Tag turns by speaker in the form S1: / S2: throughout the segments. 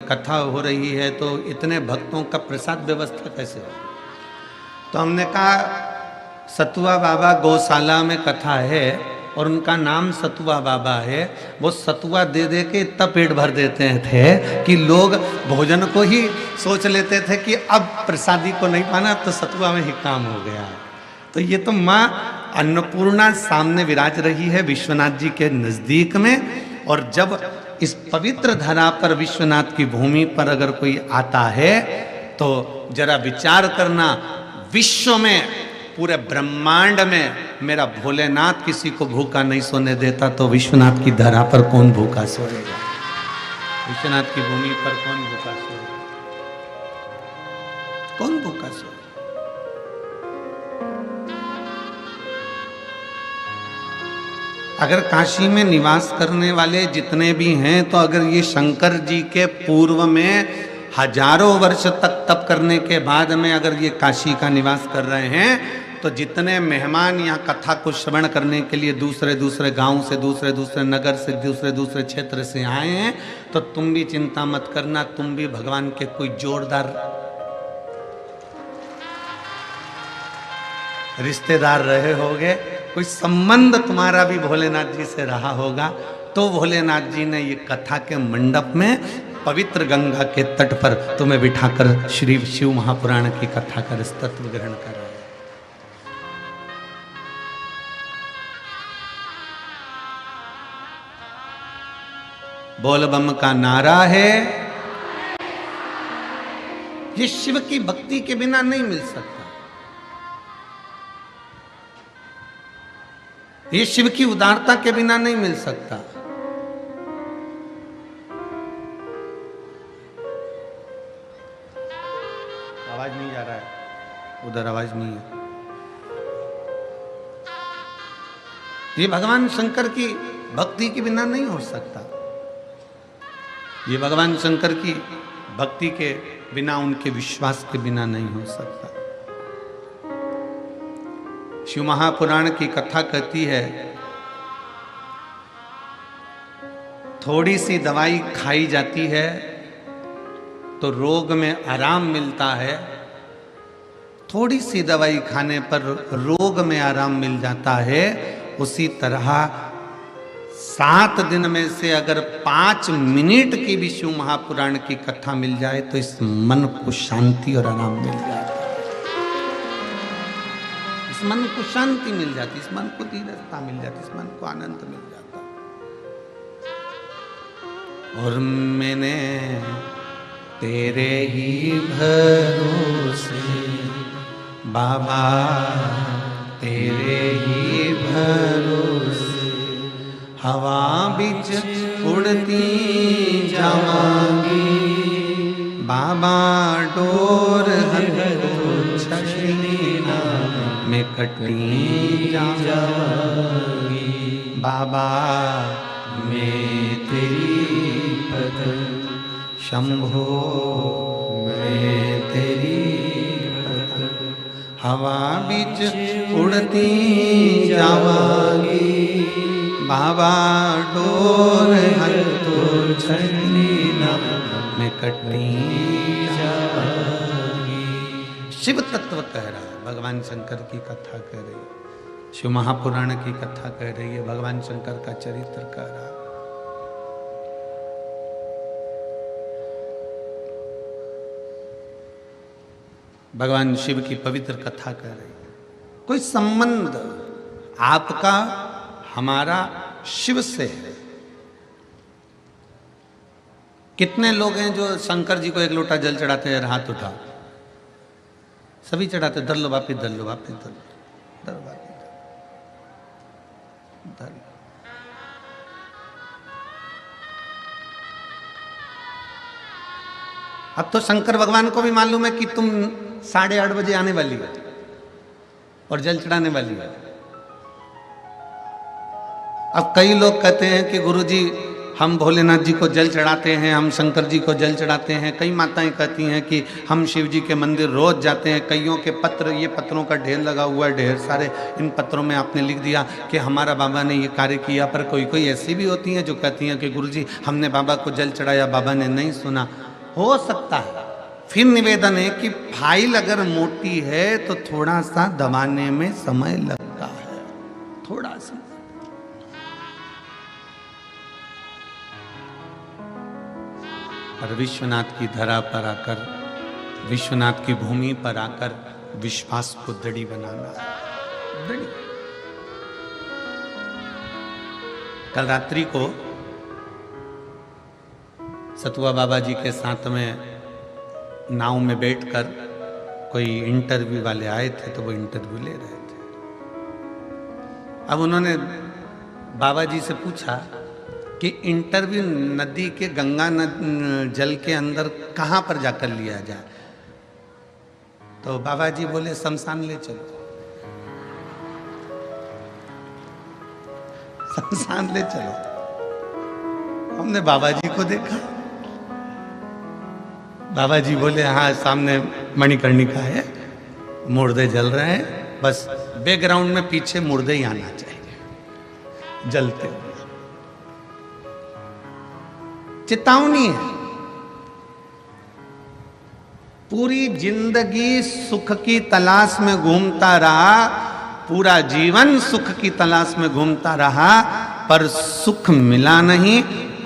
S1: कथा हो रही है तो इतने भक्तों का प्रसाद व्यवस्था कैसे हो? तो हमने कहा सतुआ बाबा गौशाला में कथा है और उनका नाम सतुआ बाबा है। वो सतुआ दे दे के इतना पेट भर देते थे कि लोग भोजन को ही सोच लेते थे कि अब प्रसादी को नहीं पाना, तो सतुआ में ही काम हो गया है। तो ये तो माँ अन्नपूर्णा सामने विराज रही है विश्वनाथ जी के नजदीक में। और जब इस पवित्र धरा पर विश्वनाथ की भूमि पर अगर कोई आता है तो जरा विचार करना, विश्व में पूरे ब्रह्मांड में मेरा भोलेनाथ किसी को भूखा नहीं सोने देता, तो विश्वनाथ की धरा पर कौन भूखा सोएगा? विश्वनाथ की भूमि पर कौन भूखा सोएगा? कौन भूखा सोएगा? अगर काशी में निवास करने वाले जितने भी हैं, तो अगर ये शंकर जी के पूर्व में हजारों वर्ष तक तप करने के बाद में अगर ये काशी का निवास कर रहे हैं, तो जितने मेहमान यहाँ कथा को श्रवण करने के लिए दूसरे दूसरे गांव से, दूसरे दूसरे नगर से, दूसरे दूसरे क्षेत्र से आए हैं, तो तुम भी चिंता मत करना, तुम भी भगवान के कोई जोरदार रिश्तेदार रहे होगे, कोई संबंध तुम्हारा भी भोलेनाथ जी से रहा होगा। तो भोलेनाथ जी ने ये कथा के मंडप में पवित्र गंगा के तट पर तुम्हें बिठाकर श्री शिव महापुराण की कथा कर तत्व ग्रहण कराया। बोल बम का नारा है, ये शिव की भक्ति के बिना नहीं मिल सकता। ये शिव की उदारता के बिना नहीं मिल सकता। आवाज नहीं जा रहा है, उधर आवाज नहीं है। ये भगवान शंकर की भक्ति के बिना नहीं हो सकता। ये भगवान शंकर की भक्ति के बिना, उनके विश्वास के बिना नहीं हो सकता। शिव महापुराण की कथा कहती है, थोड़ी सी दवाई खाई जाती है तो रोग में आराम मिलता है, थोड़ी सी दवाई खाने पर रोग में आराम मिल जाता है। उसी तरह 7 दिन में से अगर 5 मिनट की भी शिव महापुराण की कथा मिल जाए तो इस मन को शांति और आराम मिल जाता है। इस मन को शांति मिल जाती, इस मन को धीरजता मिल जाती, इस मन को आनंद मिल जाता। और मैंने तेरे ही भरोसे बाबा, तेरे ही भरोसे हवा बिच उड़ती जावांगी बाबा, डोर में कटी जाऊंगी बाबा, मैं तेरी पद शंभो, मैं तेरी पद हवा बिच उड़ती जावांगी बाबा, डोर हर तो छड़ी ना मैं कटी जाऊंगी। शिव तत्व कह रहा है, भगवान शंकर की कथा कह रही है, शिव महापुराण की कथा कह रही है, भगवान शंकर का चरित्र कह रहा है। भगवान शिव की पवित्र कथा कह रही है। कोई संबंध आपका हमारा शिव से है। कितने लोग हैं जो शंकर जी को एक लोटा जल चढ़ाते हैं? हाथ उठा, सभी चढ़ाते, धर लो वापिस, धर लो वापिस, धर लो, धर वापिस, धर। अब तो शंकर भगवान को भी मालूम है कि तुम 8:30 बजे आने वाली है और जल चढ़ाने वाली है। अब कई लोग कहते हैं कि गुरुजी हम भोलेनाथ जी को जल चढ़ाते हैं, हम शंकर जी को जल चढ़ाते हैं। कई माताएं कहती हैं कि हम शिव जी के मंदिर रोज जाते हैं। कईयों के पत्र, ये पत्रों का ढेर लगा हुआ है, ढेर सारे। इन पत्रों में आपने लिख दिया कि हमारा बाबा ने ये कार्य किया। पर कोई कोई ऐसी भी होती हैं जो कहती हैं कि गुरुजी हमने बाबा को जल चढ़ाया, बाबा ने नहीं सुना। हो सकता है। फिर निवेदन है कि फाइल अगर मोटी है तो थोड़ा सा दबाने में समय लगता है, थोड़ा सा। और विश्वनाथ की धरा पर आकर, विश्वनाथ की भूमि पर आकर विश्वास को दृढ़ बनाना है, दृढ़। कल रात्रि को सतुआ बाबा जी के साथ में नाव में बैठकर कोई इंटरव्यू वाले आए थे, तो वो इंटरव्यू ले रहे थे। अब उन्होंने बाबा जी से पूछा कि इंटरव्यू नदी के गंगा जल के अंदर कहाँ पर जाकर लिया जाए। तो बाबा जी बोले शमशान ले चलो, शमशान ले चलो। हमने बाबा जी को देखा, बाबा जी बोले हाँ सामने मणिकर्णिका है, मुर्दे जल रहे हैं, बस बैकग्राउंड में पीछे मुर्दे ही आना चाहिए जलते हुए। चेतावनी है। पूरी जिंदगी सुख की तलाश में घूमता रहा, पूरा जीवन सुख की तलाश में घूमता रहा, पर सुख मिला नहीं।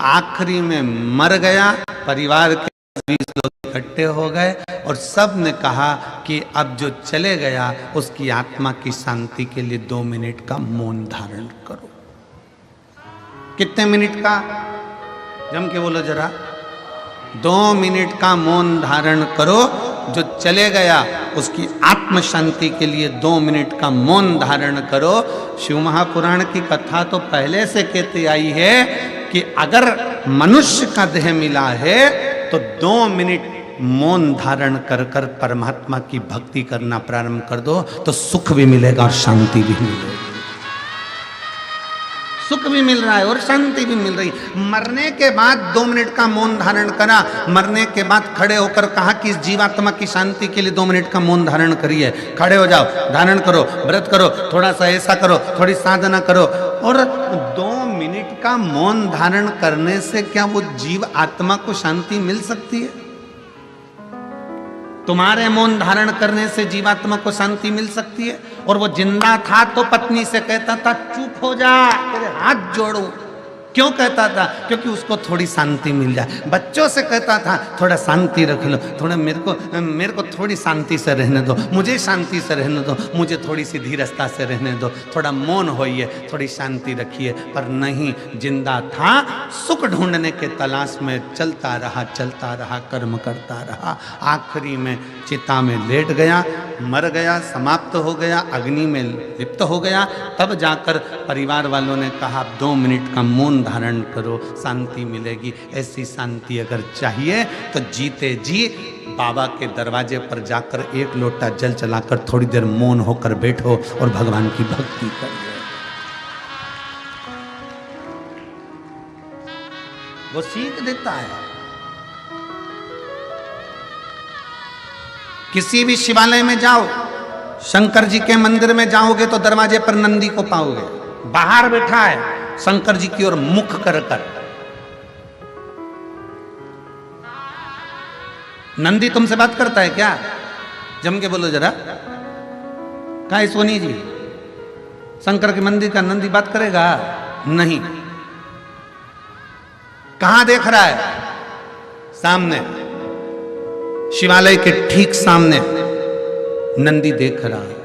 S1: आखिरी में मर गया। परिवार के 20 लोग इकट्ठे हो गए और सब ने कहा कि अब जो चले गया उसकी आत्मा की शांति के लिए 2 मिनट का मौन धारण करो। कितने मिनट का? जम के बोलो जरा। 2 मिनट का मौन धारण करो। जो चले गया उसकी आत्म शांति के लिए 2 मिनट का मौन धारण करो। शिव महापुराण की कथा तो पहले से कहती आई है कि अगर मनुष्य का देह मिला है तो 2 मिनट मौन धारण कर कर परमात्मा की भक्ति करना प्रारंभ कर दो, तो सुख भी मिलेगा और शांति भी मिलेगी। सुख भी मिल रहा है और शांति भी मिल रही। मरने के बाद 2 मिनट का मौन धारण करा, मरने के बाद खड़े होकर कहा कि इस जीवात्मा की शांति के लिए 2 मिनट का मौन धारण करिए। खड़े हो जाओ, धारण करो, व्रत करो, थोड़ा सा ऐसा करो, थोड़ी साधना करो। और 2 मिनट का मौन धारण करने से क्या वो जीव आत्मा को शांति मिल सकती है? तुम्हारे मौन धारण करने से जीवात्मा को शांति मिल सकती है? और वो जिंदा था तो पत्नी से कहता था चुप हो जा, तेरे हाथ जोड़ूं। क्यों कहता था? क्योंकि उसको थोड़ी शांति मिल जाए। बच्चों से कहता था थोड़ा शांति रख लो, थोड़ा मेरे को थोड़ी शांति से रहने दो, मुझे शांति से रहने दो, मुझे थोड़ी सी धीरजता से रहने दो, थोड़ा मौन होइए, थोड़ी शांति रखिए। पर नहीं, जिंदा था, सुख ढूंढने के तलाश में चलता रहा, कर्म करता रहा। आखिरी में चिता में लेट गया, मर गया, समाप्त हो गया, अग्नि में लिप्त हो गया। तब जाकर परिवार वालों ने कहा 2 मिनट का मौन धारण करो, शांति मिलेगी। ऐसी शांति अगर चाहिए तो जीते जी बाबा के दरवाजे पर जाकर 1 लोटा जल चलाकर थोड़ी देर मौन होकर बैठो और भगवान की भक्ति करो। वो सीख देता है। किसी भी शिवालय में जाओ, शंकर जी के मंदिर में जाओगे तो दरवाजे पर नंदी को पाओगे, बाहर बैठा है शंकर जी की ओर मुख कर कर। नंदी तुमसे बात करता है क्या? जम के बोलो जरा। कहा है सोनी जी, शंकर के मंदिर का नंदी बात करेगा? नहीं। कहां देख रहा है? सामने, शिवालय के ठीक सामने नंदी देख रहा है।